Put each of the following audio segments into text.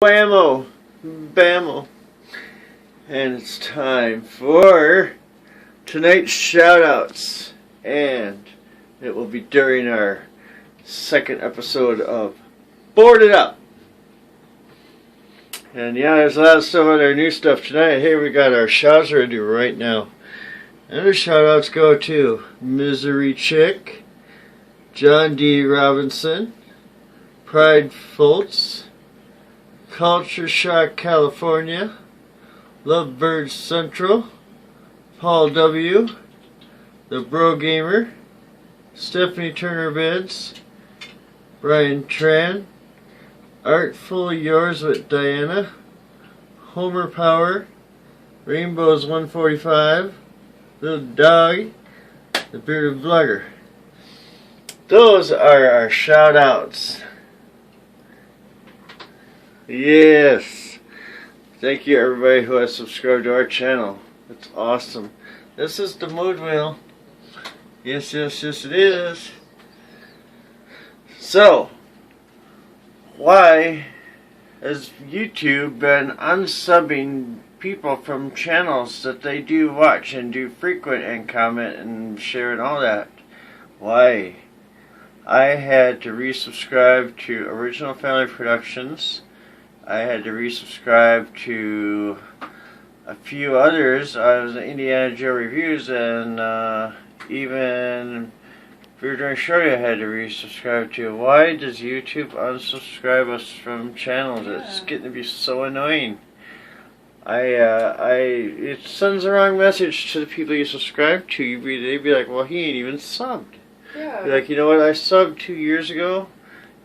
Whammo, bammo, and it's time for tonight's shoutouts, and it will be during our second episode of Boarded Up. And yeah, there's a lot of stuff on our new stuff tonight. Hey, we got our shoutouts ready to do right now. And the shoutouts go to Misery Chick, John D. Robinson, Pride Fultz, Culture Shock California, Lovebird Central, Paul W., The Bro Gamer, Stephanie Turner Bids, Brian Tran, Artful Yours with Diana, Homer Power, Rainbows 145, Little Dog, The Bearded Vlogger. Those are our shout outs. Yes. Thank you everybody who has subscribed to our channel. It's awesome. This is the Mood Wheel. Yes, yes, yes it is. So, why has YouTube been unsubbing people from channels that they do watch and do frequent and comment and share and all that? Why? I had to resubscribe to Original Family Productions. I had to resubscribe to a few others. I was in Indiana Joe Reviews, and even Beer During Shorty I had to resubscribe to. Why does YouTube unsubscribe us from channels? It's getting to be so annoying. It sends the wrong message to the people you subscribe to. They'd be like, well, he ain't even subbed. Yeah. Be like, you know what, I subbed 2 years ago,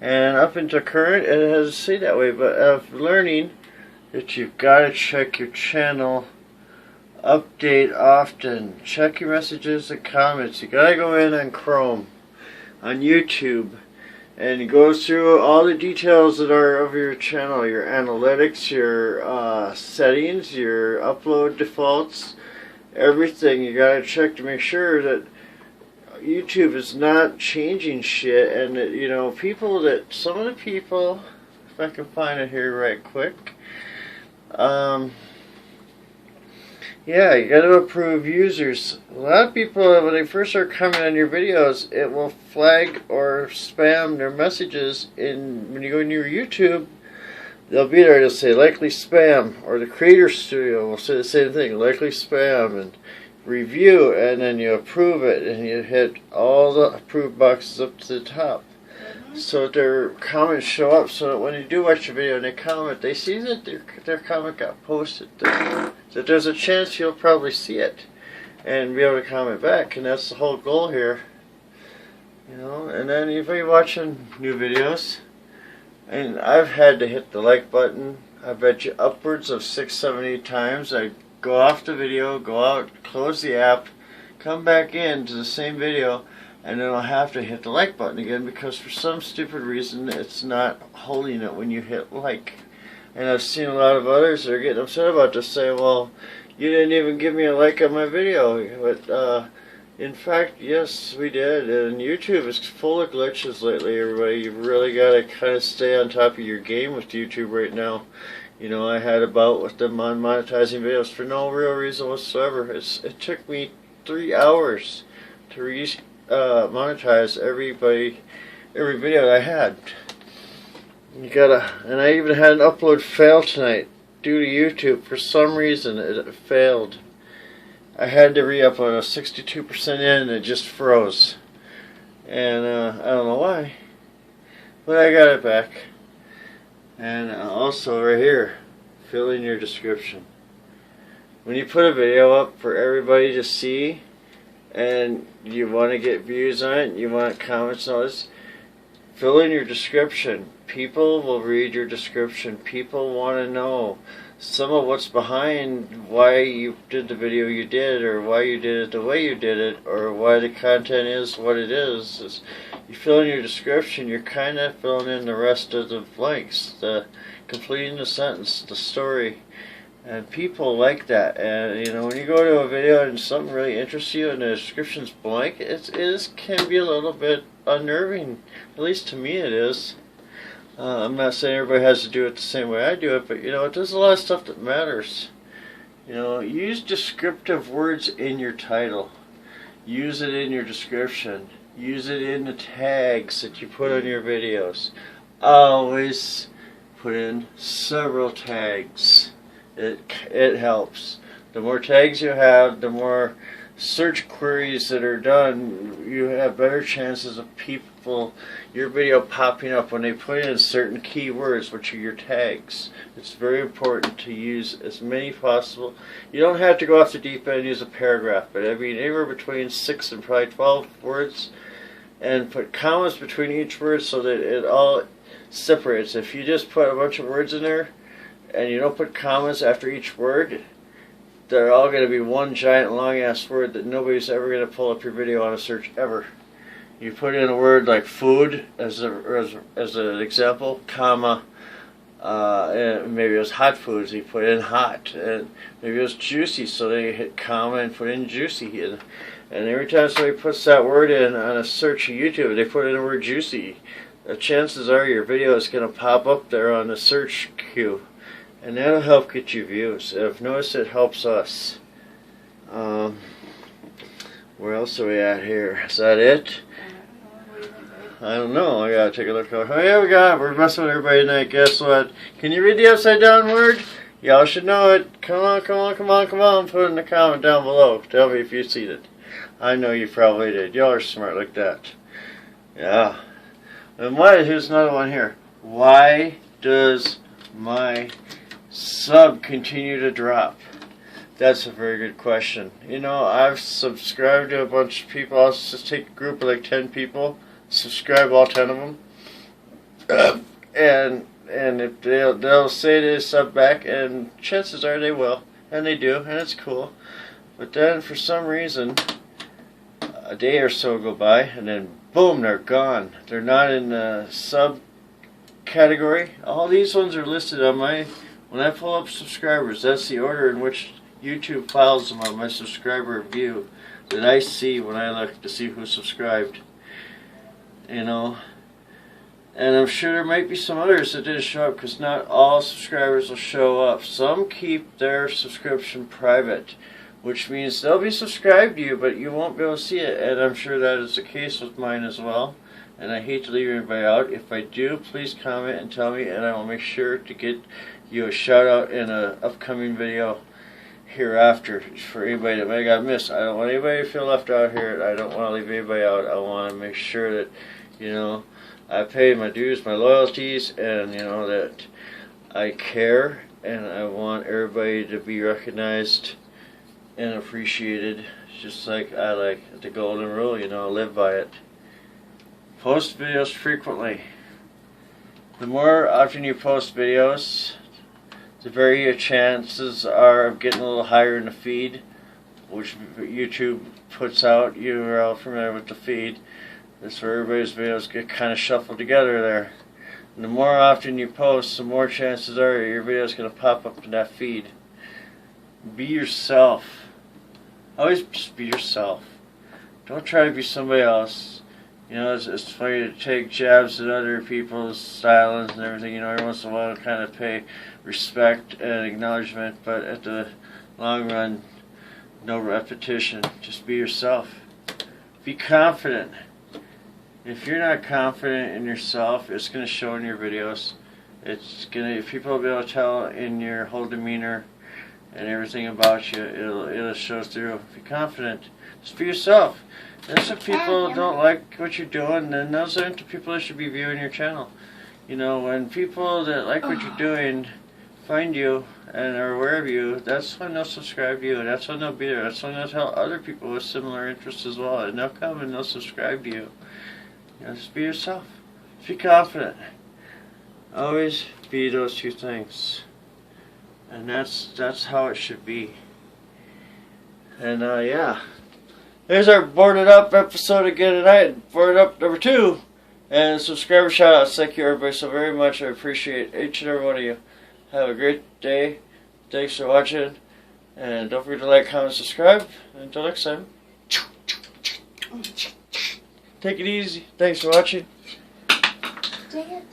and up until current, it doesn't say that way, but I'm learning that you've got to check your channel update often. Check your messages and comments. You got to go in on Chrome, on YouTube, and it goes through all the details that are of your channel, your analytics, your settings, your upload defaults, everything. You got to check to make sure that YouTube is not changing shit, and that, you know, some of the people, if I can find it here right quick, yeah, you got to approve users. A lot of people, when they first start commenting on your videos, it will flag or spam their messages. When you go into your YouTube, they'll be there to say likely spam, or the Creator Studio will say the same thing, likely spam, and review, and then you approve it, and you hit all the approved boxes up to the top, so that their comments show up, so that when you do watch the video and they comment, they see that their comment got posted, that there's a chance you'll probably see it and be able to comment back. And that's the whole goal here, you know. And then if you're watching new videos, and I've had to hit the like button, I bet you upwards of 6, 7, 8 times. I go off the video, go out, close the app, come back in to the same video, and then I'll have to hit the like button again, because for some stupid reason it's not holding it when you hit like. And I've seen a lot of others that are getting upset about this, saying, well, you didn't even give me a like on my video. But in fact, yes, we did. And YouTube is full of glitches lately, everybody. You've really got to kind of stay on top of your game with YouTube right now. You know, I had a bout with them on monetizing videos for no real reason whatsoever. It took me 3 hours to monetize every video that I had. And I even had an upload fail tonight due to YouTube. For some reason, it failed. I had to re-upload. I was 62% in, and it just froze. And I don't know why, but I got it back. And also right here, fill in your description. When you put a video up for everybody to see, and you want to get views on it, you want comments and all this, fill in your description. People will read your description. People want to know some of what's behind why you did the video you did, or why you did it the way you did it, or why the content is what it is. You fill in your description, you're kind of filling in the rest of the blanks, completing the sentence, the story. And people like that. And you know, when you go to a video and something really interests you and the description's blank, it can be a little bit unnerving. At least to me it is. I'm not saying everybody has to do it the same way I do it, but you know, there's a lot of stuff that matters. You know, use descriptive words in your title. Use it in your description. Use it in the tags that you put on your videos. Always put in several tags. It helps. The more tags you have, the more search queries that are done, you have better chances of people, your video popping up when they put in certain keywords, which are your tags. It's very important to use as many possible. You don't have to go off the deep end and use a paragraph, but I mean anywhere between 6 and probably 12 words, and put commas between each word so that it all separates. If you just put a bunch of words in there and you don't put commas after each word, they're all going to be one giant long ass word that nobody's ever going to pull up your video on a search ever. You put in a word like food as an example, comma, and maybe it was hot foods, you put in hot, and maybe it was juicy, so they hit comma and put in juicy. And every time somebody puts that word in on a search of YouTube, they put in the word juicy, the chances are your video is going to pop up there on the search queue. And that'll help get you views. I've noticed it helps us. Where else are we at here? Is that it? I don't know. I gotta take a look. Oh yeah, we're messing with everybody tonight. Guess what? Can you read the upside down word? Y'all should know it. Come on, come on, come on, come on. Put it in the comment down below. Tell me if you see it. I know you probably did. Y'all are smart like that. Yeah. And here's another one here. Why does my sub continue to drop? That's a very good question. You know, I've subscribed to a bunch of people. I'll just take a group of like 10 people, subscribe all 10 of them, and if they'll say they sub back, and chances are they will, and they do, and it's cool. But then for some reason, a day or so go by, and then boom, they're gone. They're not in the sub category. All these ones are listed on my. When I pull up subscribers, that's the order in which YouTube files them on my subscriber view that I see when I look to see who subscribed. You know, and I'm sure there might be some others that didn't show up because not all subscribers will show up. Some keep their subscription private, which means they'll be subscribed to you, but you won't be able to see it. And I'm sure that is the case with mine as well. And I hate to leave anybody out. If I do, please comment and tell me, and I will make sure to get you a shout out in an upcoming video hereafter for anybody that may have got missed. I don't want anybody to feel left out here. I don't want to leave anybody out. I want to make sure that, you know, I pay my dues, my loyalties, and you know that I care, and I want everybody to be recognized and appreciated, just like I like the golden rule, you know, live by it. Post videos frequently. The more often you post videos, the very chances are of getting a little higher in the feed, which YouTube puts out. You're all familiar with the feed. That's where everybody's videos get kind of shuffled together there. And the more often you post, the more chances are your video is going to pop up in that feed. Be yourself. Always just be yourself. Don't try to be somebody else. You know, it's funny to take jabs at other people's styles and everything. You know, every once in a while kind of pay respect and acknowledgement, but at the long run, no repetition. Just be yourself. Be confident. If you're not confident in yourself, it's going to show in your videos. It's going to, people will be able to tell in your whole demeanor and everything about you. It'll show through. Be confident. Just be yourself. And if people don't like what you're doing, then those aren't the people that should be viewing your channel. You know, when people that like what you're doing find you and are aware of you, that's when they'll subscribe to you. That's when they'll be there. That's when they'll tell other people with similar interests as well. And they'll come and they'll subscribe to you. You know, just be yourself. Just be confident. Always be those two things. And that's how it should be. And yeah. There's our boarded up episode again tonight. Boarded up number 2. And subscriber shoutouts. Thank you everybody so very much. I appreciate each and every one of you. Have a great day. Thanks for watching. And don't forget to like, comment, subscribe. Until next time. Take it easy. Thanks for watching. Dang it.